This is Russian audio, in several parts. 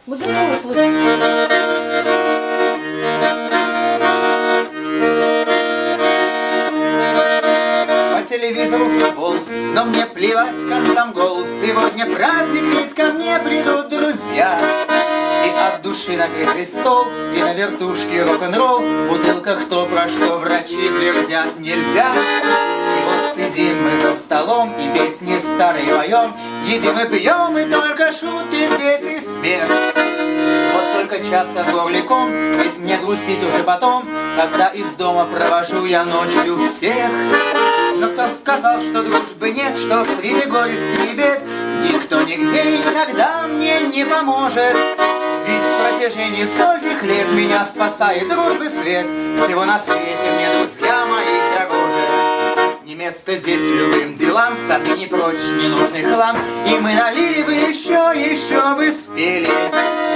Мы готовы слушать. По телевизору футбол, но мне плевать, кому там гол. Сегодня праздник, ведь ко мне придут друзья. И от души накрытый стол, и на вертушке рок-н-ролл. В бутылках то, про что врачи твердят нельзя. И вот сидим мы за столом, и песни старые поем. Едим и пьем, и только шутки здесь и смех. Вот только час от горликом, ведь мне грустить уже потом, когда из дома провожу я ночью всех. Но кто сказал, что дружбы нет, что среди горести и бед никто нигде и никогда мне не поможет? Ведь в протяжении стольких лет меня спасает дружбы свет. Всего на свете мне друзья мои дороже. Не место здесь любым делам, сами не прочь ненужный хлам. И мы налили бы еще бы спели.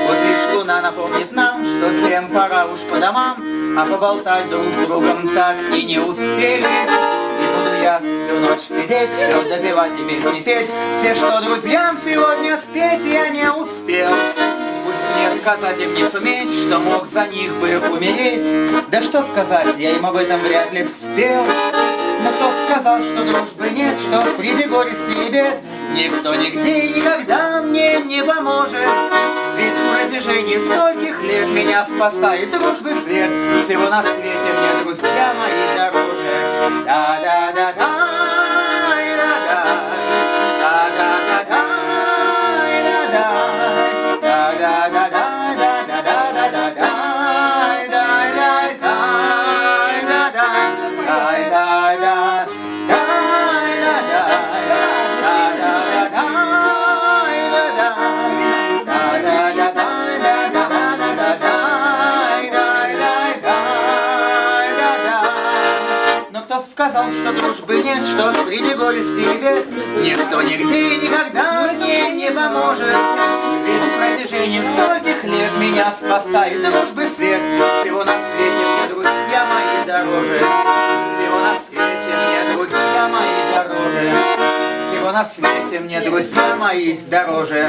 Вот лишь луна напомнит нам, что всем пора уж по домам, а поболтать друг с другом так и не успели. И буду я всю ночь сидеть, все допевать и песни петь. Все, что друзьям сегодня спеть, я не успел. Пусть мне сказать им не суметь, что мог за них бы умереть. Да что сказать, я им об этом вряд ли б спел. Но кто сказал, что дружбы нет, что среди горести и бед никто нигде и никогда мне не поможет? Ведь в протяжении стольких лет меня спасает дружбы свет. Всего на свете мне друзья мои дороже. Да-да-да-да, да-да, да-да-да-да, да-да, да-да-да-да-да-да-да-да, сказал, что дружбы нет, что среди горести и бед никто нигде и никогда мне не поможет. Ведь в протяжении стольких лет меня спасает дружбы свет. Всего на свете мне друзья мои дороже. Всего на свете мне друзья мои дороже. Всего на свете мне друзья мои дороже.